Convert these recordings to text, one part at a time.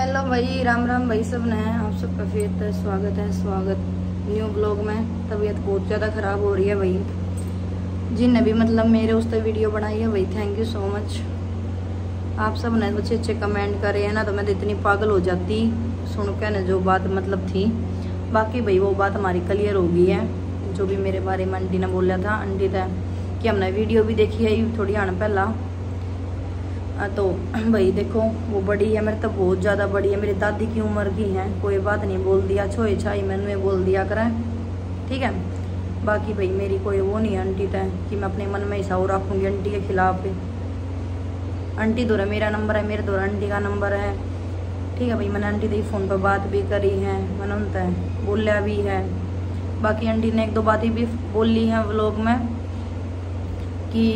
Hello भाई, राम राम भाई सब ने। आप सबका फिर स्वागत न्यू ब्लॉग में। तबीयत बहुत ज़्यादा ख़राब हो रही है भाई। जिनने भी मतलब मेरे उस पर वीडियो बनाई है भाई, थैंक यू सो मच। आप सब ने अच्छे अच्छे कमेंट करे हैं ना, तो मैं तो इतनी पागल हो जाती सुन के ना जो बात मतलब थी। बाकी भाई वो बात हमारी क्लियर हो गई है। जो भी मेरे बारे में आंटी ने बोला था, आंटी था कि हमने वीडियो भी देखी है थोड़ी आने पहला। तो भाई देखो वो बड़ी है मेरे तो, बहुत ज़्यादा बड़ी है। मेरी दादी की उम्र की है। कोई बात नहीं, बोल दिया छोए छाई मैंने बोल दिया करें, ठीक है। बाकी भाई मेरी कोई वो नहीं आंटी तय कि मैं अपने मन में हिसाब रखूँगी आंटी के खिलाफ। आंटी द्वारा मेरा नंबर है, मेरे द्वारा आंटी का नंबर है, ठीक है भाई। मैंने आंटी से फ़ोन पर बात भी करी है, मैंने उनसे बोलिया भी है। बाकी आंटी ने एक दो बातें भी बोली हैं व्लॉग में कि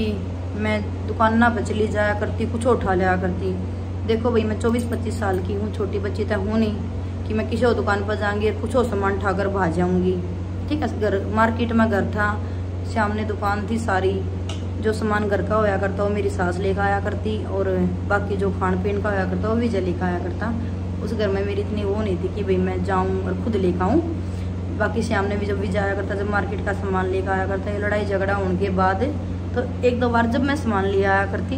मैं दुकान ना पे चली जाया करती, कुछ उठा लिया करती। देखो भाई मैं 24-25 साल की हूँ, छोटी बच्ची तो हूँ नहीं कि मैं किसी और दुकान पर जाऊँगी कुछ और सामान उठाकर भाग जाऊँगी, ठीक है। घर मार्केट में घर था, सामने दुकान थी सारी। जो सामान घर का होया करता वो मेरी सास लेकर आया करती, और बाकी जो खान पीन का होया करता वो विजय लेकर आया करता। उस घर में मेरी इतनी वो नहीं थी कि भाई मैं जाऊँ और खुद लेकर आऊँ। बाकी सामने भी जब विजय आया करता, जब मार्केट का सामान लेकर आया करता, ये लड़ाई झगड़ा होने के बाद तो एक दो बार जब मैं सामान ले आया करती,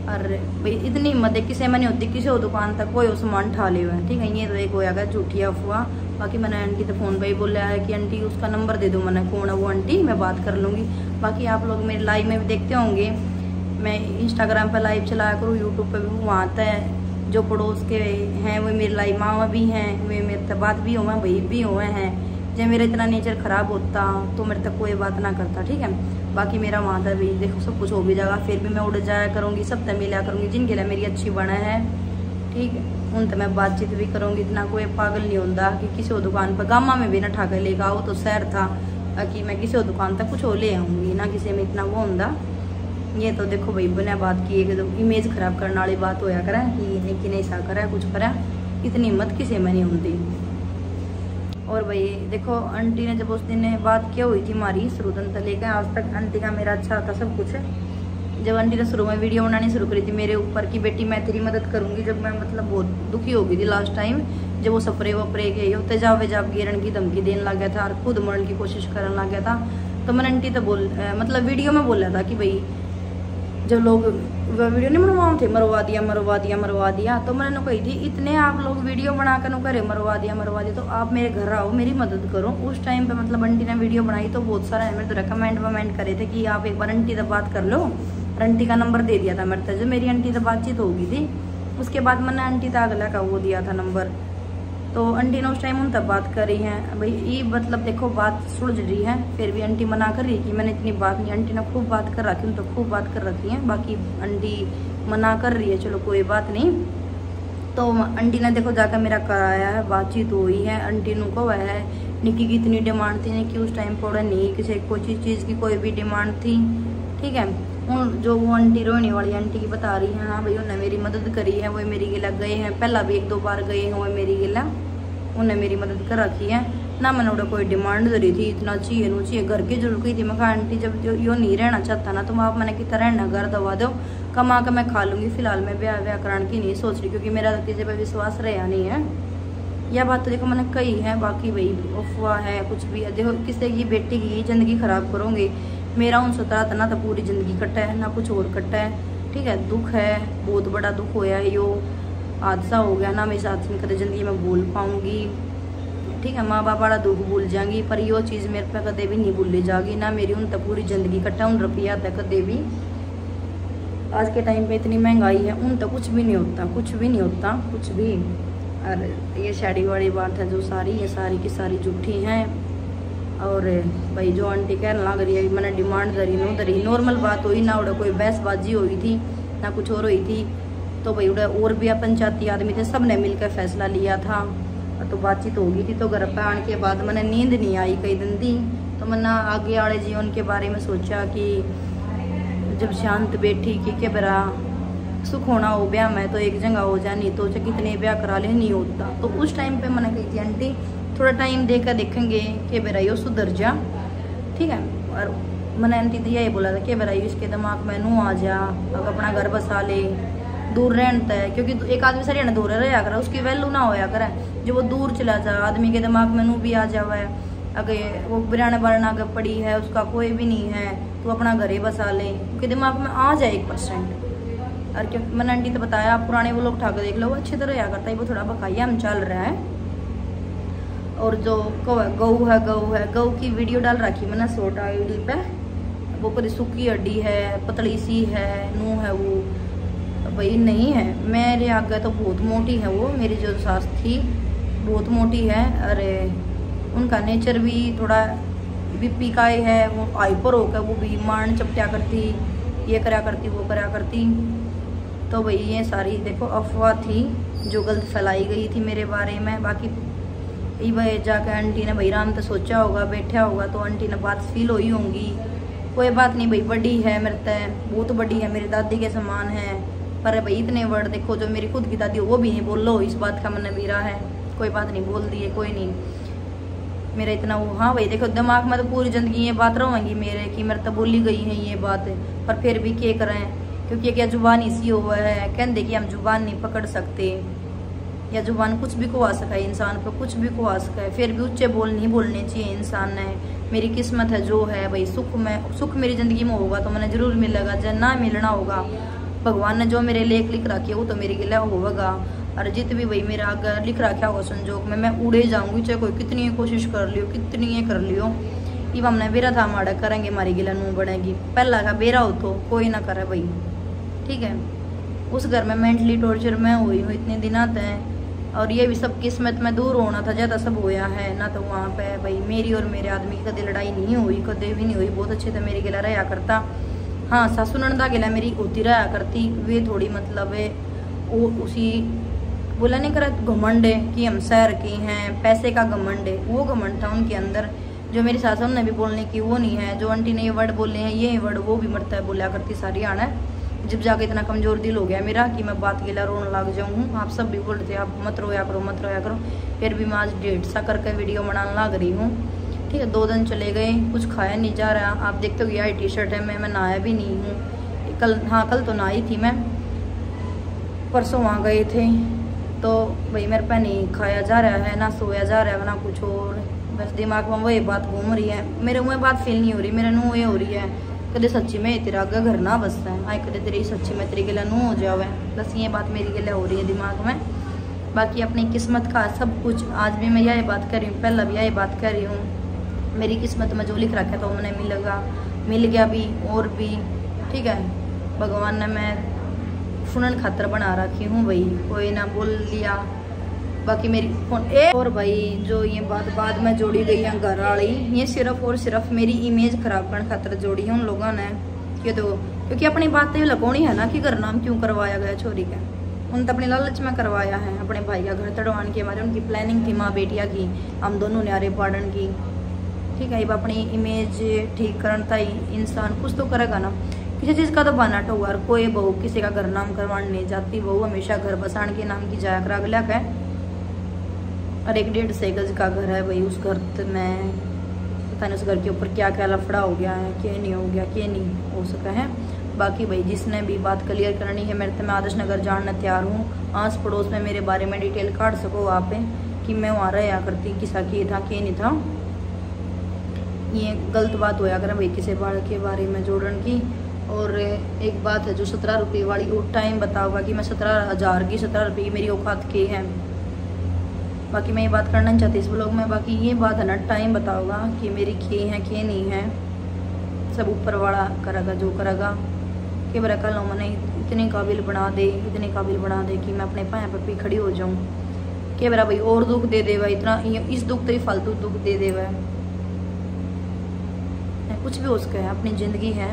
और भाई इतनी हिम्मत है किसी में नहीं होती किसी और दुकान तक कोई सामान ठा ले हुए, ठीक है। ये तो एक होया गया झूठी अफवाह। बाकी मैंने आंटी तो फ़ोन पे ही बोला है कि आंटी उसका नंबर दे दो, मैंने कौन है वो आंटी, मैं बात कर लूँगी। बाकी आप लोग मेरे लाइव में भी देखते होंगे, मैं इंस्टाग्राम पर लाइव चलाया करूँ, यूट्यूब पर भी वहाँ तक जो पड़ोस के हैं वो मेरे लाइव मामा भी हैं, वे मेरे तक बात भी हुआ, भाई भी हुए हैं। जब मेरा इतना नेचर ख़राब होता तो मेरे तक कोई बात ना करता, ठीक है। बाकी मेरा वहाँ था भी देखो सब कुछ हो भी जाएगा, फिर भी मैं उड़ जाया करूँगी, सब तक मिला करूँगी जिनके लिए मेरी अच्छी बना है, ठीक है। उन तक मैं बातचीत भी करूँगी। इतना कोई पागल नहीं होता कि किसी और दुकान पर गामा में भी ना ठा कर लेगा। वो तो शहर था कि मैं किसी और दुकान तक कुछ और ले आऊँगी ना, किसी में इतना वो होता। ये तो देखो भाई बिना बात किए तो इमेज खराब करने वाली बात होया करा कि नहीं सा करा कुछ करा, इतनी हिम्मत किसी में नहीं होती। और भाई देखो आंटी ने जब उस दिन बात क्या हुई थी हमारी शुरू दिन लेकर आज तक आंटी का मेरा अच्छा था सब कुछ। जब आंटी ने शुरू में वीडियो बनानी शुरू करी थी मेरे ऊपर की बेटी मैं तेरी मदद करूंगी, जब मैं मतलब बहुत दुखी हो गई थी लास्ट टाइम, जब वो सपरे वपरे के होते जावे जब गिरन की धमकी देने लग गया था और खुद मरने की कोशिश करने लग गया था, तो मैंने आंटी तो मतलब वीडियो में बोला था कि भाई जब लोग वीडियो नहीं बनवाओ थे मरवा दिया, तो मैंने कही थी इतने आप लोग वीडियो बना कर करे मरवा दिया, तो आप मेरे घर आओ मेरी मदद करो। उस टाइम पे मतलब आंटी ने वीडियो बनाई तो बहुत सारा मेरे तरह कमेंट करे थे कि आप एक बार आंटी से बात कर लो, और आंटी का नंबर दे दिया था मेरे तक। जब मेरी आंटी से बातचीत हो गई थी उसके बाद मैंने आंटी का अगला का वो दिया था नंबर, तो आंटी ने उस टाइम उन तक बात करी है। भाई ये मतलब देखो बात सुलझ रही है, फिर भी आंटी मना कर रही है कि मैंने इतनी बात नहीं। आंटी ने खूब बात कर रखी, उन तो खूब बात कर रखी है। बाकी आंटी मना कर रही है, चलो कोई बात नहीं। तो आंटी ने देखो जाकर मेरा कराया है, बातचीत हुई है। आंटी ने को है निक्की की इतनी डिमांड थी कि उस टाइम पर नहीं किसी कोई चीज़ की कोई भी डिमांड थी, ठीक है। जो वो आंटी रोहिणी वाली आंटी की बता रही है, हाँ भाई उन्होंने मेरी मदद करी है, वो मेरी गिला गए हैं, पहला भी एक दो बार गए हैं वो मेरी गिला, उन्हें मेरी मदद कर रखी है ना। मैंने उन्हें कोई डिमांड धरी थी इतना चाहिए नू चाहिए, घर की जरूर की थी। मैं कहा आंटी जब जो यो नहीं रहना चाहता ना, तो आप मैंने कितना रहना घर दवा दो, कमा कर मैं खा लूँगी। फिलहाल मैं ब्याह कराने की नहीं सोच रही, क्योंकि मेरा किसी पर विश्वास रहा नहीं है। यह बात तो देखो मैंने कही है। बाकी भाई अफवाह है कुछ भी है, देखो किसी की बेटी की ज़िंदगी ख़राब करोगे। मेरा उनसे तरह ना तो पूरी ज़िंदगी कटा है ना कुछ और कटा है, ठीक है। दुख है, बहुत बड़ा दुख होया है, यो हादसा हो गया ना मेरे साथ में, कभी ज़िंदगी में भूल पाऊँगी, ठीक है। माँ बाप वाला दुख भूल जाएंगी, पर यो चीज़ मेरे पे कदे भी नहीं भूली जाएगी ना। मेरी उन तक पूरी ज़िंदगी कटा उन रुपया तक कदे भी। आज के टाइम पे इतनी महंगाई है, उन तक कुछ भी नहीं होता, कुछ भी नहीं होता कुछ भी। और ये शादी वाली बात है जो सारी ये सारी की सारी झूठी हैं। और भाई जो आंटी कहने लग रही है मैंने डिमांड धरी नॉर्मल बात हुई ना, उड़ा कोई बहसबाजी हुई थी ना कुछ और हुई थी। तो भाई उड़ा और भी पंचायती आदमी थे, सब ने मिलकर फैसला लिया था, तो बातचीत हो गई थी। तो घर पर आने के बाद मैंने नींद नहीं आई कई दिन थी, तो मैंने आगे वाले जीवन के बारे में सोचा कि जब शांत बैठी कि क्या बरा सुख होना हो ब्याह में तो एक जगह हो जाए, नहीं तो कितने ब्याह करा ले नहीं होता। तो उस टाइम पे मैंने कही थी आंटी थोड़ा टाइम देकर देखेंगे कि बेरा यो सुधर जा, ठीक है। और मैंने आंटी तो यही बोला था कि बेरा इसके दिमाग में नू आ जा, अब अपना घर बसा ले, दूर रहता है, क्योंकि एक आदमी सारे दूर रहा करे उसकी वैल्यू ना होया करे। जो वो दूर चला जाए आदमी के दिमाग में नू भी आ जावे अगर वो बिराना बारना अगर पड़ी है उसका कोई भी नहीं है तो अपना घर ही बसा ले, उसके दिमाग में आ जाए 1%। और क्योंकि मैंने आंटी तो बताया आप पुराने वो लोग उठा कर देख लो, वो अच्छी तरह या करता है, वो थोड़ा बकाया हम चल रहा है। और जो गऊ की वीडियो डाल रखी मैंने शॉर्ट आईडी पे, वो पूरी सूखी हड्डी है, पतली सी है, नू है वो भाई नहीं है। मेरे आगे तो बहुत मोटी है वो, मेरी जो सास थी बहुत मोटी है। अरे उनका नेचर भी थोड़ा बीपी का है, वो हाइपर होकर वो भी मान चपटिया करती, ये करा करती वो करा करती। तो भाई ये सारी देखो अफवाह थी जो गलत फैलाई गई थी मेरे बारे में। बाकी भाई जाकर आंटी ने भाई राम तो सोचा होगा, बैठा होगा तो आंटी ने बात फील हुई होंगी। कोई बात नहीं भाई, बड़ी है मेरे तय, बहुत बड़ी है, मेरी दादी के समान है। पर भाई इतने वर्ड देखो जो मेरी खुद की दादी वो भी नहीं बोल लो, इस बात का मन बीरा है। कोई बात नहीं बोल दिए, कोई नहीं मेरा इतना वो। हाँ भाई देखो दिमाग में तो पूरी जिंदगी ये बात रहेंगी मेरे कि मेरे तो बोली गई है ये बात, पर फिर भी क्या करें, क्योंकि क्या जुबान इसी हुआ है। कहते कि हम जुबान नहीं पकड़ सकते, या जुबान कुछ भी को आ सका है, इंसान पर कुछ भी को आ सका है, फिर भी ऊंचे बोल नहीं बोलने चाहिए इंसान ने। मेरी किस्मत है जो है भाई, सुख मेरी ज़िंदगी में होगा तो मैंने ज़रूर मिलेगा, जब ना मिलना होगा भगवान ने जो मेरे लेख लिख रखी है वो तो मेरे गिला होगा। और जित भी भाई मेरा अगर लिख रखा होगा संजोग में, मैं उड़े जाऊंगी, चाहे कोई कितनी कोशिश कर लियो, कितनी ये कर लियो। ये हमने बेरा था माड़ा करेंगे, हमारी गिला नू बढ़ेगी। पहला का बेरा हो तो कोई ना करे भाई, ठीक है। उस घर में मेंटली टॉर्चर में हुई हूँ इतने दिन आते हैं, और ये भी सब किस्मत में दूर होना था, ज़्यादा सब होया है ना। तो वहाँ पे भाई मेरी और मेरे आदमी की कभी लड़ाई नहीं हुई, कभी भी नहीं हुई, बहुत अच्छे से मेरी गिला रहा करता। हाँ सासू नंदा गिला मेरी होती रहा करती, वे थोड़ी मतलब है वो उसी बोला नहीं करा घमंड है कि हम शहर के हैं, पैसे का घमंड है, वो घमंड था उनके अंदर जो मेरी सासू ने भी बोलने की वो नहीं है। जो आंटी ने ये वर्ड बोले हैं ये वर्ड वो भी मरता है बोला करती सारी आना। जब जाके इतना कमजोर दिल हो गया मेरा कि मैं बात गिला रोने लग जाऊँ। आप सब भी बोलते आप मत रोया करो मत रोया करो, फिर भी मैं आज 1.5 सा करके वीडियो बनाने लग रही हूँ, ठीक है। 2 दिन चले गए, कुछ खाया नहीं जा रहा। आप देखते हो यार टी-शर्ट है, मैं नहाया भी नहीं हूँ कल। हाँ कल तो नहाई थी मैं, परसों वहाँ गए थे। तो भाई मेरे पे नहीं खाया जा रहा है, ना सोया जा रहा है, ना कुछ और, बस दिमाग में वही बात घूम रही है। मेरे मुँह बात फील नहीं हो रही, मेरे नूह ये हो रही है कदे सच्ची में तेरा आगे घर ना बसता है, आए कदे तेरी सच्ची में तेरी गिला नूह हो जावे, बस ये बात मेरी गिला हो रही है दिमाग में। बाकी अपनी किस्मत का सब कुछ, आज भी मैं यही बात कर रही हूँ, पहला भी यही बात कर रही हूँ। मेरी किस्मत में जो लिख रखा है तो मैंने मिल गया भी, और भी ठीक है। भगवान ने मैं सुनन खातर बना रखी हूँ भाई, कोई ना बोल लिया। बाकी मेरी फोन और भाई जो ये बात बाद में जोड़ी गई है घर वाली, ये सिर्फ और सिर्फ मेरी इमेज खराब करने खातर जोड़ी है उन लोगों ने। कि तो क्योंकि अपनी बातें लगवानी है ना कि घर नाम क्यों करवाया गया छोरी का, उन तो अपने लालच में करवाया है। अपने भाई का घर तड़वाने की हमारे उनकी प्लानिंग थी, माँ बेटिया की, हम दोनों न्यारे पाड़न की, ठीक है। अब अपनी इमेज ठीक करता ही इंसान कुछ तो करेगा ना, किसी चीज़ का तो बहाना तो हुआ। कोई बहू किसी का घर नाम करवाने नहीं जाती, बहू हमेशा घर बसाने के नाम की जाया करा गया है। और 1.5 गज का घर है भाई, उस घर में पता नहीं उस घर के ऊपर क्या क्या लफड़ा हो गया है, क्या नहीं हो गया, क्या नहीं हो सका है। बाकी भाई जिसने भी बात क्लियर करनी है मेरे तो मैं आदर्श नगर जानना तैयार हूँ। आस पड़ोस में मेरे बारे में डिटेल काट सको आप कि मैं वहाँ रहा करती, किसा किए था क्या नहीं था। ये गलत बात होया कर भाई किसी बार के बारे में जोड़न की। और एक बात है जो 17 रुपये वाली, वो टाइम बताऊँगा कि मैं 17,000 की 17 रुपये की मेरी औकात के है। बाकी मैं ये बात करना नहीं चाहती इस ब्लॉग में। बाकी ये बात है ना टाइम बताऊँगा कि मेरी खे है खे नहीं है, सब ऊपर वाला करेगा जो करेगा। कि बरा कल मैंने इतने काबिल बना दे, इतने काबिल बना दे कि मैं अपने पाया पर भी खड़ी हो जाऊँ। कि बरा भाई और दुख दे देवा, इतना इस दुख तो ही फालतू दुख दे देवा, कुछ भी हो सका है, अपनी ज़िंदगी है।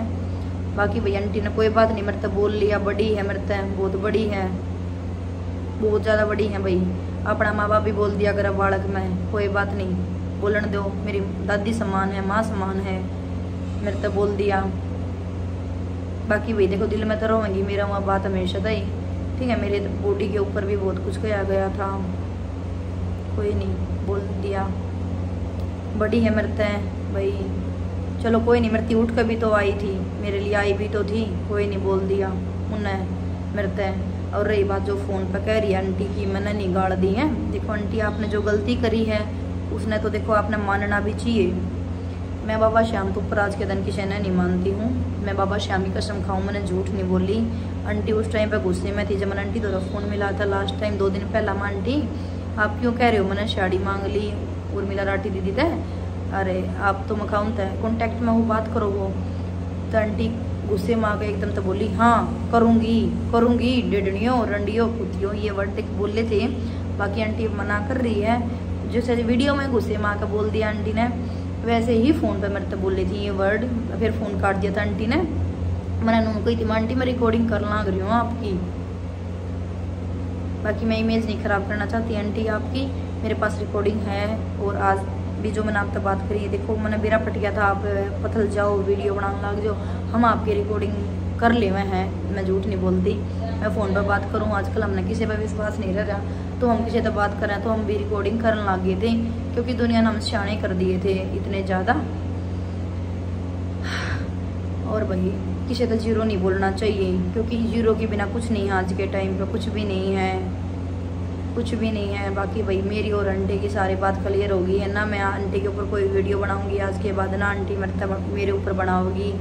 बाकी भाई आंटी ने कोई बात नहीं मेरे तो बोल लिया, बड़ी है मेरे तो, बहुत बड़ी है, बहुत ज़्यादा बड़ी है भाई। अपना माँ बाप भी बोल दिया अगर बालक में, कोई बात नहीं बोलन दो, मेरी दादी समान है, माँ समान है, मेरे तो बोल दिया। बाकी भाई देखो दिल में तो रोएंगी, मेरा वहाँ बात हमेशा था ही, ठीक है। मेरे बॉडी के ऊपर भी बहुत कुछ कहा गया था, कोई नहीं बोल दिया, बड़ी है मेरे तो भाई। चलो कोई नहीं, मेरी उठ कर भी तो आई थी, मेरे लिए आई भी तो थी, कोई नहीं बोल दिया उन्हें मेरे तो। और रही बात जो फ़ोन पर कह रही है आंटी की मैंने नहीं गाड़ दी है, देखो आंटी आपने जो गलती करी है उसने तो देखो आपने मानना भी चाहिए। मैं बाबा श्याम तो ऊपर आज के दिन की शैना नहीं मानती हूँ, मैं बाबा श्याम की कसम खाऊँ, मैंने झूठ नहीं बोली। आंटी उस टाइम पे गुस्से में थी जब मैंने आंटी तो फ़ोन मिला था लास्ट टाइम 2 दिन पहला। मैं आंटी आप क्यों कह रहे हो मैंने साड़ी मांग ली उर्मिला राठी दीदी थे, अरे आप तो मखाउन थे कॉन्टैक्ट में वो बात करो वो। तो आंटी गुस्से में आ गए एकदम, तो बोली हाँ करूँगी डेडनियों रंडियों कुतियों, ये वर्ड बोले थे। बाकी आंटी मना कर रही है, जैसे वीडियो में गुस्से में आकर बोल दिया आंटी ने, वैसे ही फ़ोन पे मेरे तो बोल रही थी ये वर्ड, फिर फ़ोन काट दिया था आंटी ने। मैंने उनको कही थी आंटी मैं रिकॉर्डिंग कर लग रही हूँ आपकी, बाकी मैं इमेज नहीं ख़राब करना चाहती आंटी आपकी, मेरे पास रिकॉर्डिंग है। और आज भी जो मैंने आपसे बात करी है, देखो मैंने बेरा पटिया था आप पथल जाओ वीडियो बनाने लग जाओ, हम आपकी रिकॉर्डिंग कर ले हुए हैं, मैं झूठ नहीं बोलती। मैं फ़ोन पर बात करूँ, आजकल हमने किसी पर विश्वास नहीं रह रहा, तो हम किसी से बात करें तो हम भी रिकॉर्डिंग करने लग गए थे, क्योंकि दुनिया ने हम शाने कर दिए थे इतने ज़्यादा। और भाई किसी तो जीरो नहीं बोलना चाहिए, क्योंकि जीरो के बिना कुछ नहीं है आज के टाइम पे, कुछ भी नहीं है, कुछ भी नहीं है। बाकी भाई मेरी और आंटी की सारी बात क्लियर होगी है ना, मैं आंटी के ऊपर कोई वीडियो बनाऊंगी आज के बाद ना आंटी मेरे ऊपर बनाओगी,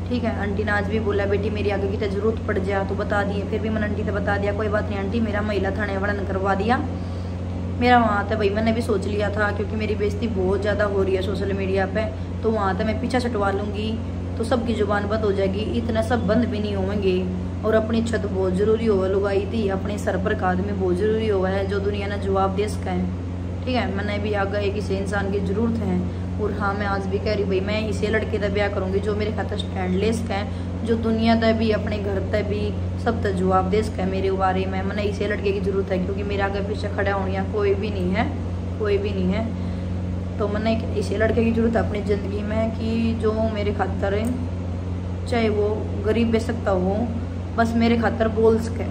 ठीक है। आंटी ने आज भी बोला बेटी मेरी आगे की तो जरूरत पड़ जाए तो बता दिए, फिर भी मैंने आंटी से बता दिया कोई बात नहीं आंटी, मेरा महिला थाने वाला ने करवा दिया, मेरा वहाँ था भाई, मैंने भी सोच लिया था, क्योंकि मेरी बेइज्जती बहुत ज़्यादा हो रही है सोशल मीडिया पे, तो वहाँ था मैं पीछा छटवा लूँगी तो सबकी जुबान बंद हो जाएगी, इतना सब बंद भी नहीं होंगे। और अपनी छत बहुत ज़रूरी हो लुगाई थी, अपने सर पर का आदमी बहुत ज़रूरी हुआ है जो दुनिया ने जवाब दे सका है, ठीक है। मैंने भी आगे किसी इंसान की ज़रूरत है। और हाँ मैं आज भी कह रही भाई मैं इसे लड़के का ब्याह करूँगी जो मेरे खातर स्टैंड ले सका है, जो दुनिया तक भी अपने घर तक भी सब तक जवाब दे सका है मेरे बारे में। मैंने इसे लड़के की ज़रूरत है, क्योंकि मेरे आगे पीछे खड़ा होने कोई भी नहीं है, कोई भी नहीं है। तो मैंने इसे लड़के की ज़रूरत है अपनी ज़िंदगी में, कि जो मेरे खातर चाहे वो गरीब बेसकता हो, बस मेरे खातर बोल सके,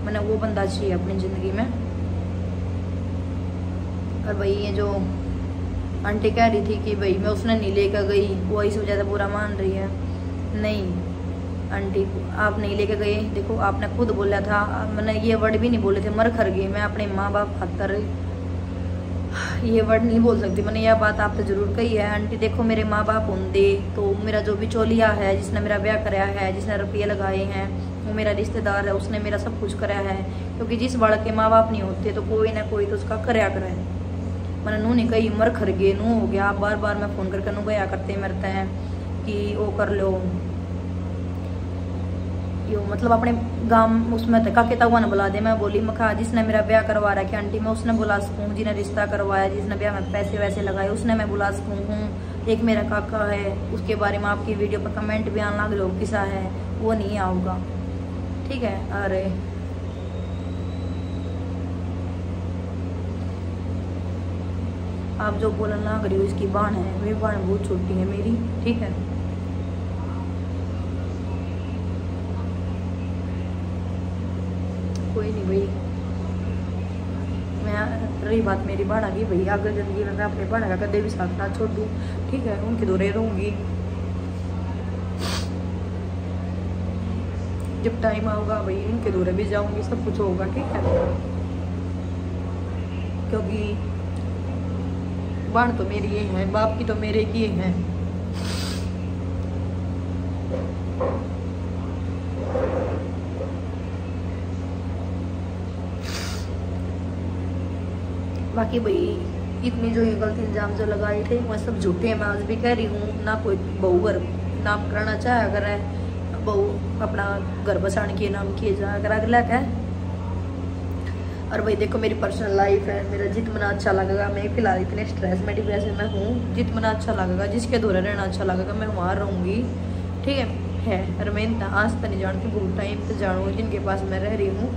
मैंने वो बंदा चाहिए अपनी ज़िंदगी में। और भाई ये जो आंटी कह रही थी कि भाई मैं उसने नहीं लेकर गई, वो इस वजह से बुरा मान रही है, नहीं आंटी आप नहीं लेकर गए, देखो आपने खुद बोला था, मैंने ये वर्ड भी नहीं बोले थे मर खर गई, मैं अपने माँ बाप खातर ये वर्ड नहीं बोल सकती, मैंने यह बात आपसे ज़रूर कही है। आंटी देखो मेरे माँ बाप होंगे तो मेरा जो भी चोलिया है जिसने मेरा ब्याह कराया है, जिसने रुपये लगाए हैं, वो मेरा रिश्तेदार है, उसने मेरा सब कुछ कराया है, क्योंकि जिस बालक के माँ बाप नहीं होते तो कोई ना कोई तो उसका कराया करे। मैंने नू नहीं कही मर खर गए नू हो गया, आप बार बार मैं फ़ोन करके नू गया करते मरते हैं कि वो कर लो यो, मतलब अपने गांव उसमें तक काके तक बुला दे। मैं बोली मखा जिसने मेरा ब्याह करवा रहा है कि आंटी मैं उसने बुला सकूँ, जिन्हें रिश्ता करवाया, जिसने ब्याह में पैसे वैसे लगाए उसने मैं बुला सकूँ हूँ। एक मेरा काका है उसके बारे में आपकी वीडियो पर कमेंट भी आने लग लो किसा है, वो नहीं आऊँगा, ठीक है। अरे आप जो बोलना ना करिए उसकी बाण है, मेरी बाण बहुत छोटी है मेरी, ठीक है। कोई नहीं भाई, मैं रही बात मेरी बाड़ा की भाई, आगे जिंदगी में मैं अपने बाड़ा का कदे भी साथ ना छोड़ दूँ, ठीक है, उनके दौरे रहूँगी, जब टाइम आऊगा भाई उनके दौरे भी जाऊँगी, सब कुछ होगा, ठीक है। क्योंकि बाण तो मेरी ये है, बाप की तो मेरे की है। बाकी भाई इतनी जो ये गलत इल्जाम जो लगाए थे वो सब झूठे हैं, मैं आज भी कह रही हूँ ना कोई बहू घर नाम कराना चाहे, अगर है बहू अपना घर बसाने के नाम किए जाए अगर अगला क्या। और भाई देखो मेरी पर्सनल लाइफ है, मेरा जितना अच्छा लगेगा, मैं फिलहाल इतने स्ट्रेस में डिप्रेशन में हूँ, जितना अच्छा लगेगा जिसके दौरे रहना अच्छा लगेगा मैं वहाँ रहूँगी, ठीक है। और मैं आज तक नहीं जानती, बहुत टाइम से जानूँ जिनके पास मैं रह रही हूँ,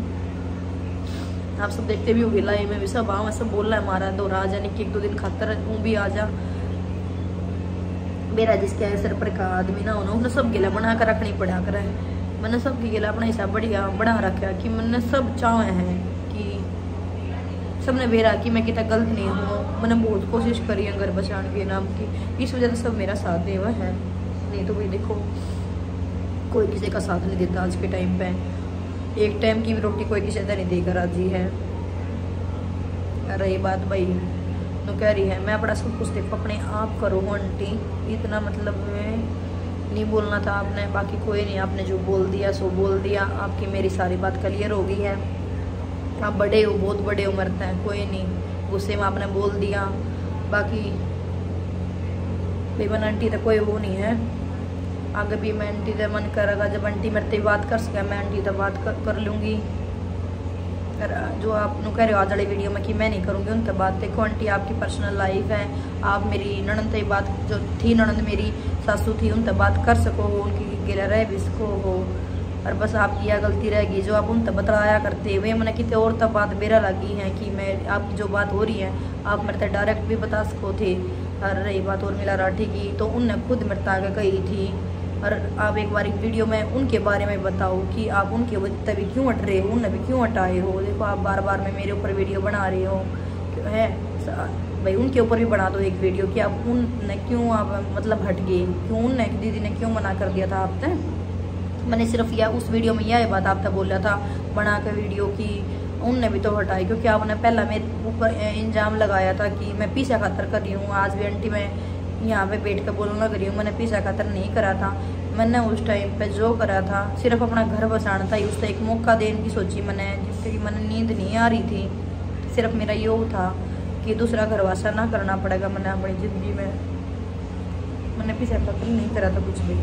आप सब देखते भी होंगे लाइव में भी सब हाँ सब बोल रहा है हमारा दौरा आ जाने की 1-2 दिन खातर तू भी आ जा, मेरा जिसके सर पर का आदमी ना होना, उन्हें सब गिला बना कर रखनी पड़ा कर है, मैंने सबकी गिला अपना हिसाब बढ़िया बना रखा कि मैंने सब चाहे हैं कि सबने बेरा कि मैं कितना गलत नहीं हूँ, मैंने बहुत कोशिश करी है घर बचाने के नाम की, इस वजह से सब मेरा साथ दे हुआ है, नहीं तो भाई देखो कोई किसी का साथ नहीं देता आज के टाइम पे। एक टाइम की भी रोटी कोई किसी तरह नहीं देकर राजी है। रही बात भाई तो कह रही है मैं अपना सब कुछ देखो अपने आप करो आंटी, इतना मतलब नहीं बोलना था आपने, बाकी कोई नहीं, आपने जो बोल दिया सो बोल दिया, आपकी मेरी सारी बात क्लियर हो गई है। आप बड़े हो, बहुत बड़े हो, मरते हैं, कोई नहीं, गुस्से में आपने बोल दिया। बाकी बेबन आंटी तो कोई वो नहीं है, आगे भी मैं आंटी से मन करेगा जब आंटी मेरे से बात कर सके मैं आंटी से बात कर लूँगी। जो आप कह रहे हो आज वाली वीडियो में कि मैं नहीं करूँगी उनसे बात, देखो आंटी आपकी पर्सनल लाइफ है, आप मेरी ननद से बात जो थी, ननद मेरी सासू थी, उनसे बात कर सको हो, उनकी गिरा रह भी सको हो। और बस आपकी यह गलती रहेगी जो आप उनसे बताया करते हुए मैंने कितने और तब बात मेरा लगी है कि मैं आपकी जो बात हो रही है आप मेरे से डायरेक्ट भी बता सको थे। और रही बात और मिला राठी की तो उनने खुद मेरे आगे कही थी। और आप एक बार एक वीडियो में उनके बारे में बताओ कि आप उनके तभी क्यों हट रहे हो, उनने भी क्यों हटाए हो। देखो आप बार बार में मेरे ऊपर वीडियो बना रहे हो है भाई, उनके ऊपर भी बना दो एक वीडियो कि आप उनने क्यों आप मतलब हट गए, क्यों उनने दीदी ने क्यों मना कर दिया था आपसे। मैंने सिर्फ यह उस वीडियो में यह बात आपसे बोला था बना कर वीडियो की उनने भी तो हटाई, क्योंकि आपने पहला मेरे ऊपर इल्जाम लगाया था कि मैं पीछा खातर कर रही हूँ। आज भी आंटी मैं यहाँ पे बैठ कर बोलने लग रही हूँ, मैंने पीछा खातर नहीं करा था। मैंने उस टाइम पे जो करा था सिर्फ अपना घर बसाना था, उससे एक मौका देने की सोची मैंने, जिससे कि मैंने नींद नहीं आ रही थी। सिर्फ मेरा ये था कि दूसरा घर वासा ना करना पड़ेगा मैंने अपनी ज़िंदगी में। मैंने पीछा खातर नहीं करा था कुछ भी।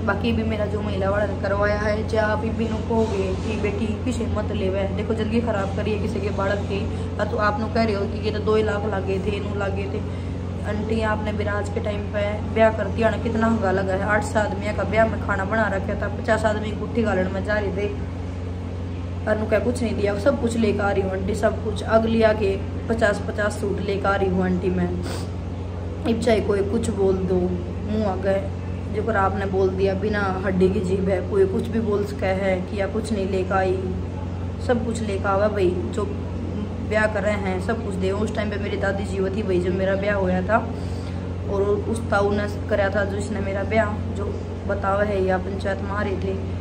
बाकी भी मेरा जो महिला वाला करवाया है, चाहे आप भी नु कहोगे कि बेटी पीछे मत ले, वह देखो जल्दी खराब करिए किसी के बालक की। तो आप नु कह रहे हो कि ये तो 2 लाख लगे थे, नू लगे थे। आंटी आपने विराज के टाइम पे ब्याह कर दिया ना, कितना हंगा लगा है। 8 आदमी का ब्याह में खाना बना रखा था, 50 आदमी गुट्ठी गालन में जा रहे थे और नु क्या कुछ नहीं दिया, सब कुछ लेकर आ रही हूँ आंटी, सब कुछ अगली आके 50-50 सूट लेकर आ रही हूँ आंटी मैं। अब चाहे कोई कुछ बोल दो मुँह आ गए, जो पर आपने बोल दिया बिना हड्डी की जीभ है, कोई कुछ भी बोल सका है कि या कुछ नहीं लेकर आई, सब कुछ लेकर आवा भाई। जो ब्याह कर रहे हैं सब कुछ दे। उस टाइम पे मेरी दादी जीवित थी भाई जब मेरा ब्याह होया था, और उस ताऊ ने कराया था जिसने मेरा ब्याह, जो बतावा है या पंचायत में आ रहे थे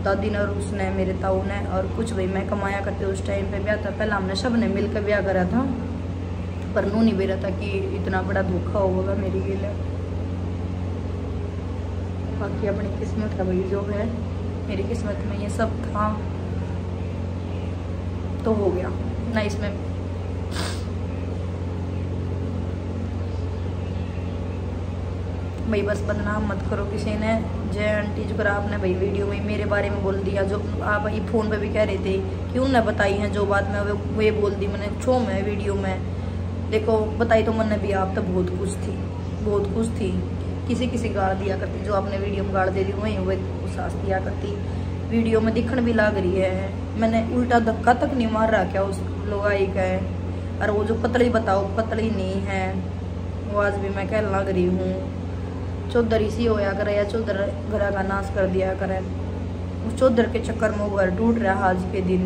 दादी ने और उसने मेरे ताऊ ने, और कुछ भाई मैं कमाया करते उस टाइम पे ब्याह था। पहला हमने सब ने मिलकर ब्याह करा था, पर नू नहीं बेरा था कि इतना बड़ा धोखा होगा मेरी लिए। बाकी अपनी किस्मत है भाई, जो है मेरी किस्मत में ये सब था तो हो गया ना। इसमें भाई बस बदनाम मत करो किसी ने। जय आंटी जो आपने भाई वीडियो में मेरे बारे में बोल दिया, जो आप भाई फ़ोन पे भी कह रहे थे कि उनने बताई हैं जो बात मैं वे बोल दी मैंने छो में वीडियो में। देखो बताई तो मैंने भी, आप तो बहुत कुछ थी। किसी गाड़ दिया करती, जो आपने वीडियो में गाड़ दे दी वही वो सास दिया करती। वीडियो में दिखण भी लग रही है, मैंने उल्टा धक्का तक नहीं मार रहा क्या उस लोगाई का है। और वो जो पतली बताओ पतली नहीं है, वो आज भी मैं कह लग रही हूँ। चौधरी सी होया करे या चौधर घर का नाश कर दिया करे, उस चौधर के चक्कर में वो घर टूट रहा आज के दिन।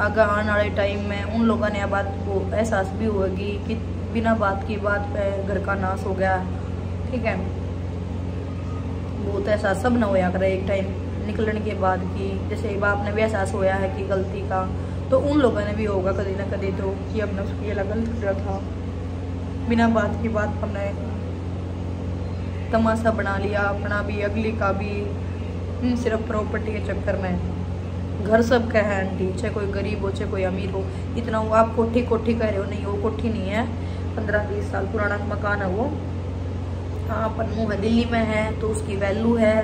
आगे आने वाले टाइम में उन लोगों ने बात को एहसास भी होगी कि बिना बात की बात पे घर का नाश हो गया, ठीक है। बहुत ऐसा सब न होया करे एक टाइम निकलने के बाद की, जैसे बाप ने भी एहसास होया है कि गलती का, तो उन लोगों ने भी होगा कभी ना कभी तो कि अपना ये गलत किया था। बिना बात की बात हमने तमाशा बना लिया अपना भी अगली का भी, सिर्फ प्रॉपर्टी के चक्कर में। घर सब का है आंटी, चाहे कोई गरीब हो चाहे कोई अमीर हो। इतना वो आप कोठी कह रहे हो, नहीं वो कोठी नहीं है, 15-20 साल पुराना मकान है वो। हाँ पन्नू है, दिल्ली में है तो उसकी वैल्यू है।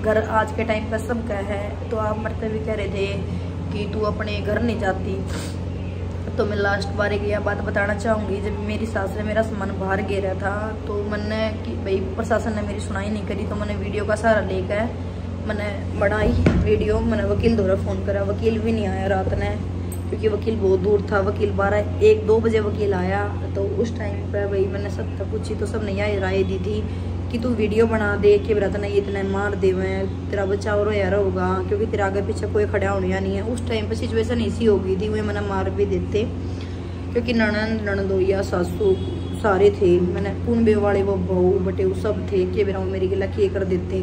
घर आज के टाइम पर सब का है। तो आप मरते भी कह रहे थे कि तू अपने घर नहीं जाती, तो मैं लास्ट बार एक यह बात बताना चाहूँगी। जब मेरी सास ने मेरा सामान बाहर गिरा था तो मैंने कि भाई प्रशासन ने मेरी सुनाई नहीं करी, तो मैंने वीडियो का सहारा लेकर मैंने बनाई वीडियो। मैंने वकील द्वारा फ़ोन करा, वकील भी नहीं आया रात ने, क्योंकि वकील बहुत दूर था। वकील 1-2 बजे वकील आया, तो उस टाइम पर भाई मैंने सब तक पूछी तो सब ने यह राय दी थी कि तू वीडियो बना दे कि व्रत ने इतने मार दे में तेरा बच्चा और यार होगा, क्योंकि तेरा आगे पीछे कोई खड़ा होने नहीं है। उस टाइम पे सिचुएशन ऐसी हो गई थी, वही मैंने मार भी देते, क्योंकि ननदोया सासू सारे थे। मैंने कुनबे वाले वो बहू बटे वो सब थे कि मेरा मेरी गिला किए कर देते।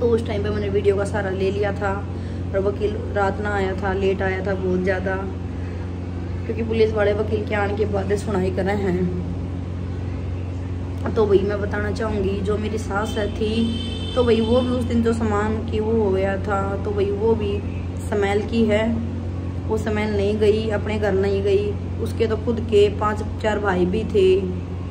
तो उस टाइम पे मैंने वीडियो का सहारा ले लिया था। और वकील रात ना आया था, लेट आया था बहुत ज़्यादा, क्योंकि पुलिस वाले वकील के आने के बाद सुनाई कर रहे हैं। तो वही मैं बताना चाहूँगी, जो मेरी सास थी तो वही वो भी उस दिन जो सामान की वो हो गया था, तो वही वो भी स्मेल की है, वो स्मेल नहीं गई, अपने घर नहीं गई। उसके तो खुद के 5-4 भाई भी थे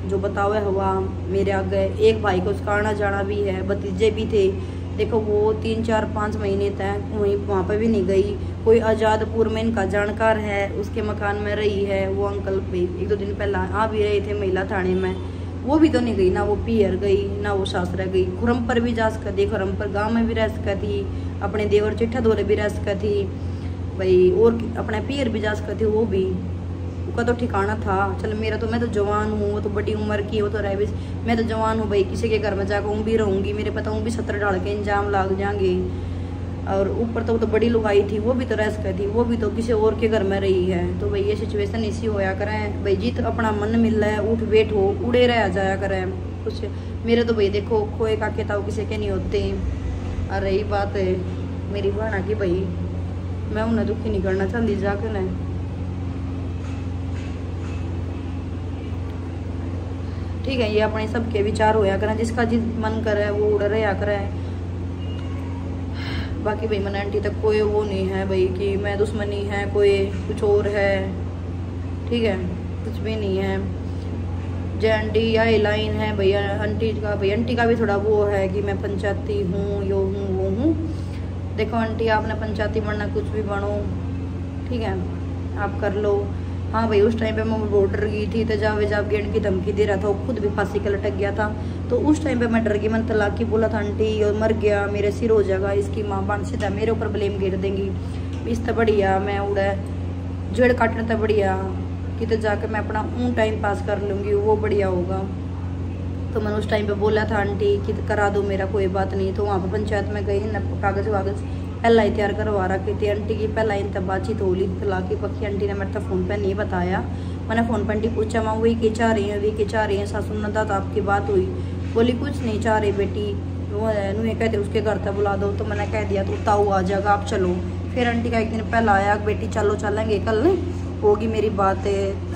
जो बतावे हुआ मेरे आगे, एक भाई को उसका आना जाना भी है, भतीजे भी थे। देखो वो 3-4-5 महीने तक वहीं वहाँ पे भी नहीं गई। कोई आज़ादपुर में इनका जानकार है, उसके मकान में रही है। वो अंकल भी 1-2 दिन पहले आ भी रहे थे महिला थाने में, वो भी तो नहीं गई ना। वो पियर गई ना, वो सासरा गई। खुरम पर भी जा सकती, खुरम पर गाँव में भी रह सकती थी, अपने देवर चिट्ठा दौरे भी रह सकती थी भाई, और अपने पियर भी जा सकती थी। वो भी उसका तो ठिकाना था। चल मेरा तो, मैं तो जवान हूँ, वो तो बड़ी उम्र की, वो तो रह भी, मैं तो जवान हूँ भाई, किसी के घर में जाकर भी रहूँगी, मेरे पता भी 17 डाल के इंजाम लाग जाएंगे। और ऊपर तो वो तो बड़ी लुगाई थी, वो भी तो रह सकती थी, वो भी तो किसी और के घर में रही है। तो भाई ये सिचुएशन इसी होया करें भाई, जीत अपना मन मिल रहा है, उठ बैठ हो, उड़े रह जाया करें कुछ। मेरे तो भाई देखो खोए का के ताऊ किसी के नहीं होते। और रही बात है मेरी बहना की, भाई मैं उन्हें दुखी नहीं करना चाहती जाकर न। ठीक है, ये अपने सबके विचार होया करें, जिसका जिस मन करे वो उड़ रहा करे। बाकी भाई मन आंटी तक कोई वो नहीं है भाई कि मैं दुश्मनी है, कोई कुछ और है, ठीक है, कुछ भी नहीं है। जय आंटी या लाइन है भैया आंटी का, भाई आंटी का भी थोड़ा वो है कि मैं पंचायती हूँ, यो हूँ वो हूँ। देखो आंटी, आपने पंचायती बनना, कुछ भी बनो, ठीक है, आप कर लो। हाँ भाई उस टाइम पे मैं बॉर्डर गई थी, तेजाब गेंद की धमकी दे रहा था, वो खुद भी फांसी का लटक गया था। तो उस टाइम पे मैं डर गई, मैंने तलाक की बोला था आंटी, और मर गया मेरे सिर हो जाएगा, इसकी माँ बान सीधा मेरे ऊपर ब्लेम गिर देंगी। इस तो बढ़िया मैं उड़ा जड़ काटने तो बढ़िया कि जाके मैं अपना टाइम पास कर लूँगी, वो बढ़िया होगा। तो मैंने उस टाइम पे बोला था आंटी कि करा दो मेरा, कोई बात नहीं। तो वहाँ पर पंचायत में गई न, कागज़ वागज़ पहला ही तैयार करवा रखी थी। आंटी की पहला इन तब बातचीत हो ली तलाक की पक्की। आंटी ने मेरे तो फ़ोन पे नहीं बताया। मैंने फ़ोन पर आंटी पूछा, माँ वही के चाह रही हैं, वही के चाह रही हैं, सासू नंदा तो आपकी बात हुई? बोली कुछ नहीं चाह रही बेटी, वो नुए कहते उसके घर तक बुला दो। तो मैंने कह दिया तो ताऊ आ जाएगा, आप चलो। फिर आंटी का एक दिन पहला आया, बेटी चलो चलेंगे, कल होगी मेरी बात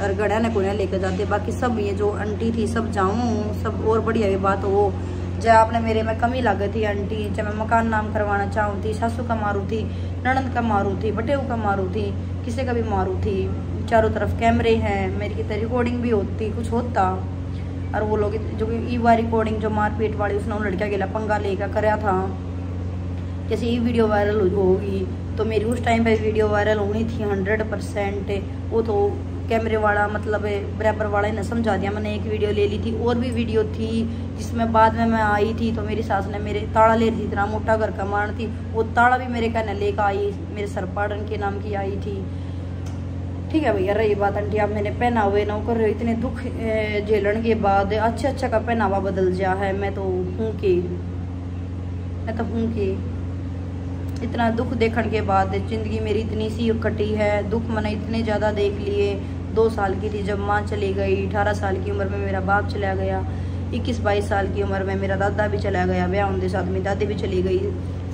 और गड़ा ने कोई लेकर जाते। बाकी सब ये जो आंटी थी सब जाऊँ, सब और बढ़िया ये बात हो। जब आपने मेरे में कमी लगी थी आंटी, जब मैं मकान नाम करवाना चाहूँ थी, सासू का मारू थी, ननद का मारू थी, बटेऊ का मारू थी, किसी का भी मारू थी। चारों तरफ कैमरे हैं, मेरी कितनी रिकॉर्डिंग भी होती, कुछ होता। और वो लोग जो ईवा रिकॉर्डिंग जो मारपीट वाली, उसने उन लड़किया के पंगा लेकर कराया था, जैसे ये वीडियो वायरल होगी। तो मेरी उस टाइम पे वीडियो वायरल होनी थी 100%। वो तो कैमरे वाला मतलब बराबर वाला ने समझा दिया। मैंने एक वीडियो ले ली थी, और भी वीडियो थी जिसमें बाद में मैं आई थी। तो मेरी सास ने मेरे ताला ले रही थी, इतना मोटा घर का मान थी, वो ताला भी मेरे कहने लेकर आई, मेरे सरपाड़न के नाम की आई थी। ठीक है भैया, रही बात आंटी, आप मैंने पहनावे ना कर रहे हो, इतने दुख झेलने के बाद अच्छा का पहनावा बदल जा है। मैं तो हूँ कि इतना दुख देखने के बाद जिंदगी मेरी इतनी सी कटी है। दुख मैंने इतने ज़्यादा देख लिए। 2 साल की थी जब माँ चली गई, 18 साल की उम्र में मेरा बाप चला गया, 21-22 साल की उम्र में मेरा दादा भी चला गया, ब्याह होने साथ में दादी भी चली गई,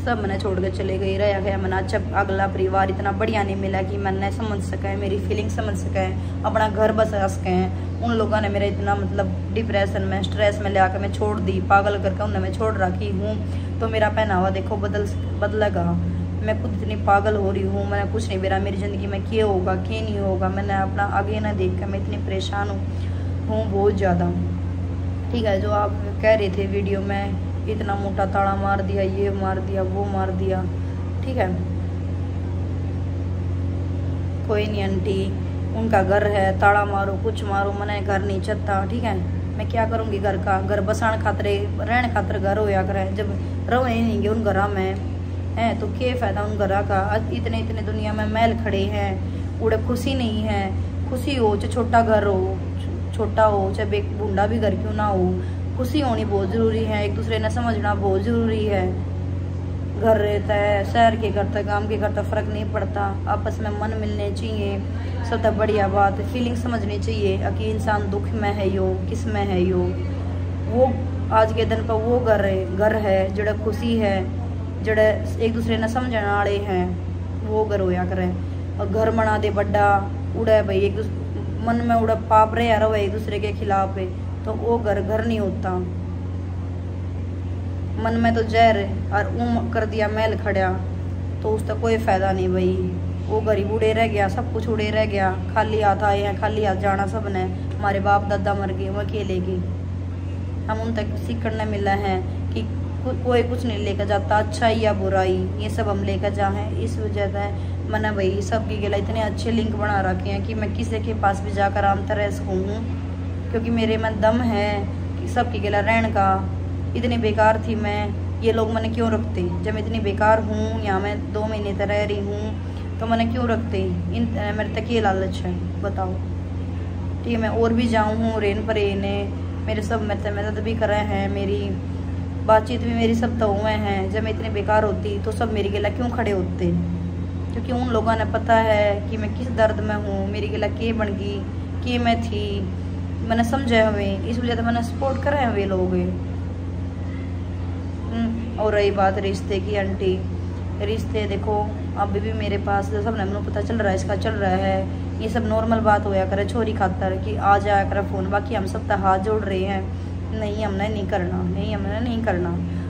सब मैंने छोड़ कर चले गई। रहा गया मैंने अच्छा अगला परिवार इतना बढ़िया नहीं मिला कि मैंने समझ सकें, मेरी फीलिंग समझ सकें, अपना घर बसा सकें। उन लोगों ने मेरा इतना मतलब डिप्रेशन में, स्ट्रेस में ले आकर मैं छोड़ दी, पागल करके उन्हें मैं छोड़ रखी हूँ। तो मेरा पहनावा देखो बदलेगा। मैं खुद इतनी पागल हो रही हूँ, मैंने कुछ नहीं मेरा मेरी ज़िंदगी में क्या होगा क्या नहीं होगा, मैंने अपना आगे ना देख कर मैं इतनी परेशान हूँ बहुत ज़्यादा। ठीक है, जो आप कह रहे थे वीडियो में इतना मोटा ताड़ा मार दिया, ये मार दिया, वो मार दिया, ठीक है कोई नहीं आंटी, उनका घर है, ताड़ा मारो कुछ मारो, मैंने घर नहीं चलता। ठीक है, मैं क्या करूँगी, घर बसाने खातरे रहने खातर घर होया करें, जब रहे नहीं उन घर में है तो क्या फ़ायदा उन घर का। इतने दुनिया में महल खड़े हैं, उड़े खुशी नहीं है। खुशी हो चाहे छोटा घर हो, छोटा हो चाहे एक बूंदा भी घर क्यों ना हो, खुशी होनी बहुत ज़रूरी है। एक दूसरे ने समझना बहुत ज़रूरी है। घर रहता है, शहर के करता, गांव के करता फ़र्क नहीं पड़ता। आपस में मन मिलने चाहिए, सबसे बढ़िया बात फीलिंग समझनी चाहिए कि इंसान दुख में है यो, किस में है यो। वो आज के दिन पर वो घर है जड़ा खुशी है, जड़े एक दूसरे ने समझने वाले हैं वो घर होया करे। और घर बना दे बड़ा उड़े भाई, एक मन में उड़ा पाप रहे यार एक दूसरे के खिलाफ है, तो वो घर घर नहीं होता। मन में तो जहर और कर दिया महल खड़ा, तो उसका कोई फायदा नहीं भाई। वो गरीब उड़े रह गया, सब कुछ उड़े रह गया। खाली हाथ आए हैं, खाली हाथ जाना सब ने। हमारे बाप दादा मर गए, वो अकेले गए। हम उन तक सीखने मिला है कि कोई कुछ नहीं लेकर जाता, अच्छाई या बुराई ये सब हम लेकर जा हैं। इस वजह से मैंने भाई सबकी गला इतने अच्छे लिंक बना रखे हैं कि मैं किसी के पास भी जाकर आराम तरह सकूँ, क्योंकि मेरे में दम है कि सबकी गला रहने का। इतनी बेकार थी मैं, ये लोग मैंने क्यों रखते? जब मैं इतनी बेकार हूँ, यहाँ मैं 2 महीने तक रह रही हूँ, तो मैंने क्यों रखते? इन मेरे तक ये लालच है, बताओ। ठीक है, मैं और भी जाऊँ हूँ, रेन पर ने मेरे सब मदद भी करे हैं, मेरी बातचीत भी मेरी सब तो हुए हैं। जब मैं इतनी बेकार होती तो सब मेरी गला क्यों खड़े होते? क्योंकि उन लोगों ने पता है कि मैं किस दर्द में हूँ, मेरी गला के बन गई, के मैं थी, मैंने समझा हमें, इस वजह से मैंने सपोर्ट करे हैं वे लोग। और रही बात रिश्ते की आंटी, रिश्ते देखो अभी भी मेरे पास सब ने पता चल रहा है, इसका चल रहा है। ये सब नॉर्मल बात होया करे छोरी खातर कि आ जाया करे फ़ोन, बाकी हम सब तो हाथ जोड़ रहे हैं, नहीं हमने नहीं करना, नहीं हमने नहीं करना।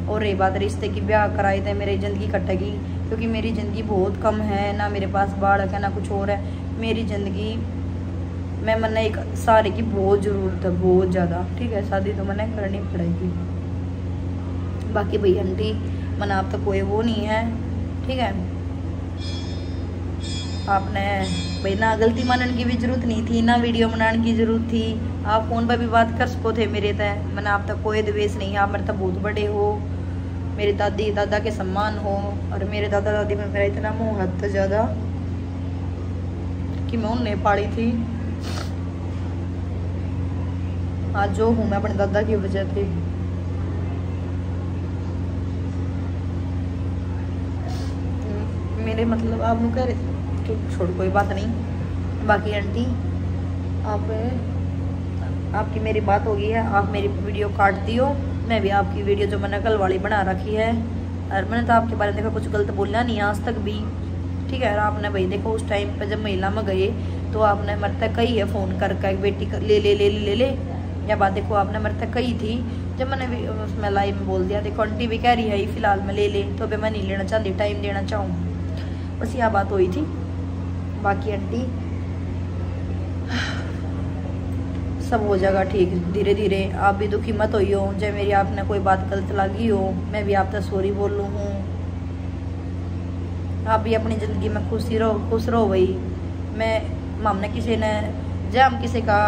और रही बात रिश्ते की, ब्याह कराए थे मेरी ज़िंदगी कटेगी, क्योंकि मेरी ज़िंदगी बहुत कम है, ना मेरे पास बाढ़ है ना कुछ और है। मेरी ज़िंदगी में मैंने एक सारे की बहुत ज़रूरत है, बहुत ज़्यादा। ठीक है, शादी तो मैंने करनी पड़ेगी। बाकी भाई आंटी मन आप तो कोई वो नहीं है, ठीक है। आपने भाई ना गलती मानने की भी जरूरत नहीं थी, ना वीडियो बनाने की जरूरत थी। आप फ़ोन पर भी बात कर सको थे मेरे तय। मैंने आप तक कोई द्वेष नहीं है, आप मेरे तक बहुत बड़े हो, मेरे दादी दादा के सम्मान हो। और मेरे दादा दादी में मेरा इतना मोह हद से ज़्यादा कि मैं उन्हें पाली थी। आज जो हूँ मैं अपने दादा की वजह से। मेरे मतलब आप लोग कह रहे तो छोड़, कोई बात नहीं। बाकी आंटी आपकी मेरी बात हो गई है, आप मेरी वीडियो काट दियो। मैं भी आपकी वीडियो जो मैंने कल वाली बना रखी है, और मैंने तो आपके बारे में देखा कुछ गलत बोलना नहीं आज तक भी, ठीक है। और आपने भाई देखो उस टाइम पे जब महिला में गए तो आपने मेरे तक कही है फ़ोन करके बेटी ले ले ले ले ले या बात देखो आपने मेरे तक कही थी। जब मैंने भी उसमें लाइव में बोल दिया, देखो आंटी भी कह रही है फिलहाल मैं ले ले, तो अभी मैं नहीं लेना चाहती, टाइम देना चाहूँ, बस यह बात हुई थी। बाकी आंटी सब हो जाएगा ठीक धीरे धीरे। आप भी दुखी मत होइयो, जब मेरी आपने कोई बात गलत लगी हो, मैं भी आप तक सॉरी बोल लूँ हूँ। आप भी अपनी ज़िंदगी में खुश रहो भाई। मैं हमने किसी ने जब हम किसी का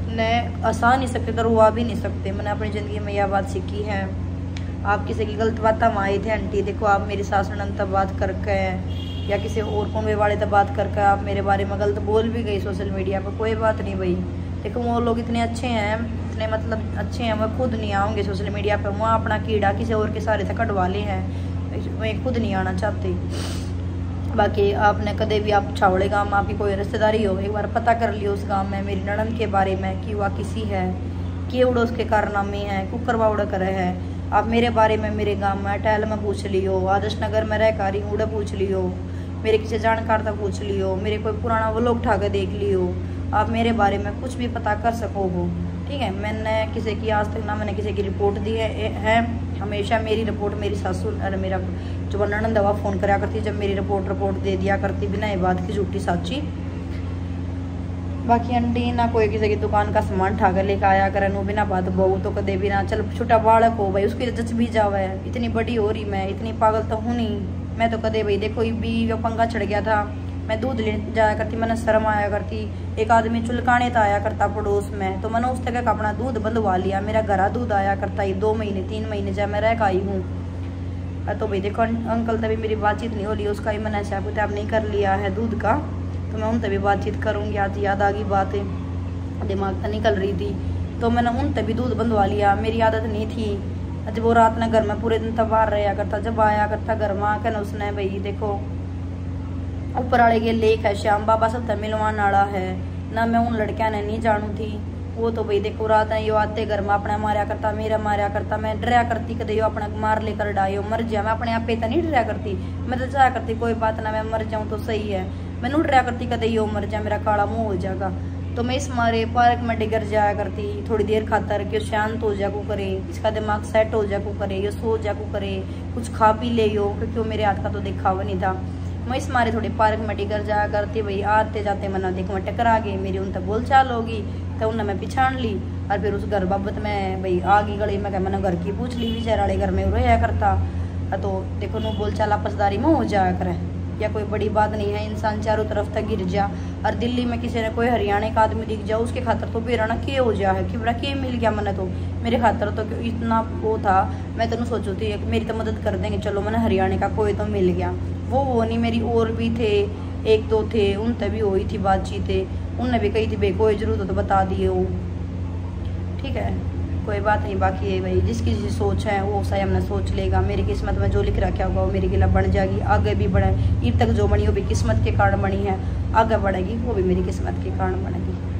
ने आसान नहीं सकते तो रुआ भी नहीं सकते। मैंने अपनी ज़िंदगी में यह बात सीखी है। आप किसी की गलत बात हम आए थे आंटी, देखो आप मेरी सास ननद तब बात करके या किसी और कौवे वाले तब बात करके आप मेरे बारे में गलत बोल भी गई सोशल मीडिया पर, कोई बात नहीं भाई। देखो वो लोग इतने अच्छे हैं, इतने मतलब अच्छे हैं, वह खुद नहीं आऊँगे सोशल मीडिया पर। वहाँ अपना कीड़ा किसी और के सारे से कटवा ले हैं, मैं खुद नहीं आना चाहती। बाकी आपने कदे भी आप छावड़े गाँव में आपकी कोई रिश्तेदारी हो, एक बार पता कर लियो उस गाँव में मेरी ननद के बारे में कि वह किसी है, कि उड़ो उसके कारनामे हैं, कुकर उड़ा करे है। आप मेरे बारे में मेरे गांव में टहल में पूछ लियो, आदर्श नगर में रह कारी उड़े पूछ लियो, मेरे किसी जानकार तक पूछ लियो, मेरे कोई पुराना व्लॉग उठा के देख लियो। आप मेरे बारे में कुछ भी पता कर सको हो, ठीक है। मैंने किसी की आज तक ना मैंने किसी की रिपोर्ट दी है। हमेशा मेरी रिपोर्ट मेरी सासू और मेरा जो ननद दवा फ़ोन करा करती, जब मेरी रिपोर्ट दे दिया करती बिना ये बात की झूठी साची। बाकी आंटी ना कोई किसी की दुकान का सामान ठा कर लेकर आया करे, नो बिना बात बहू तो कदे भी ना। चल छोटा बालक हो भाई, उसकी जच भी जावे, इतनी बड़ी हो रही मैं, इतनी पागल तो हूँ नहीं मैं। तो कदे भाई देखो भी जो पंगा चढ़ गया था, मैं दूध ले जाया करती, मैंने शर्म आया करती। एक आदमी चुलकाने तो आया करता पड़ोस में, तो मैंने उस तक अपना दूध बंधवा लिया। मेरा घरा दूध आया करता ही 2 महीने 3 महीने जब मैं रह आई हूँ। तो भाई देखो अंकल तभी मेरी बातचीत नहीं हो रही, उसका ही मैंने हिसाब किताब नहीं कर लिया है दूध का, तो मैं उन तभी बातचीत करूँगी। आज याद आ गई बातें, दिमाग तो निकल रही थी, तो मैंने उन तभी दूध बंधवा लिया। मेरी आदत नहीं थी। जब वो रात में घर में पूरे दिन तबार रहा करता, जब आया करता घर में आकर उसने भाई देखो ऊपर वाले के लेख है, श्याम बाबा सब मिलवाने वाला है ना। मैं उन लड़किया ने नहीं जानू थी, वो तो भाई देखो रात है यो आते घर में अपने मारा करता, मेरा मारा करता, मैं डरा करती कदे यो अपना मार लेकर डायो मर जा। मैं अपने आप पे तो नहीं डरा करती, मैं तो चाह करती कोई बात ना मैं मर जाऊँ तो सही है, मैनू डरा करती कदे यो मर जा मेरा काला मुँह हो जाएगा। तो मैं इस मारे पार्क में डिगर जाया करती थोड़ी देर खातर कि शांत हो जाकू करे, इसका दिमाग सेट हो जाकू करे, यो सो जाकू करे, कुछ खा पी ले यो, क्योंकि वो मेरे हाथ का तो देखा हुआ नहीं था। मैं इस मारे थोड़ी पार्क में डिगर जाया करती, भाई आते जाते मना देखो मैं टकरा गई, मेरी उन तक बोल चाल होगी तो उन्हें मैं पिछाड़ ली। और फिर उस घर बाबत में भाई आ गई गली में, मैंने घर की पूछ ली, बेचारे वाले घर में रोया करता। तो देखो नो बोल चाल आपसदारी में हो जाया करे, या कोई बड़ी बात नहीं है, इंसान चारों तरफ तक गिर जा। और दिल्ली में किसी ने कोई हरियाणा का आदमी दिख जाओ उसके खातर तो बेराना के हो जा है कि बड़ा के मिल गया मैंने तो, मेरे खातर तो इतना वो था, मैं तेन सोचू थी मेरी तो मदद कर देंगे, चलो मैंने हरियाणा का कोई तो मिल गया। वो नहीं, मेरी और भी थे एक दो थे, उनसे भी हुई थी बातचीतें, उनने भी कही थी भाई कोई जरूरत हो तो बता दिए वो, ठीक है कोई बात नहीं। बाकी है भाई जिसकी जिसकी सोच है वो सही हमने सोच लेगा, मेरी किस्मत में जो लिख रखा होगा वो मेरे के लिए बन जाएगी, आगे भी बढ़े। ईद तक जो बनी वो भी किस्मत के कारण बनी है, आगे बढ़ेगी वो भी मेरी किस्मत के कारण बनेगी।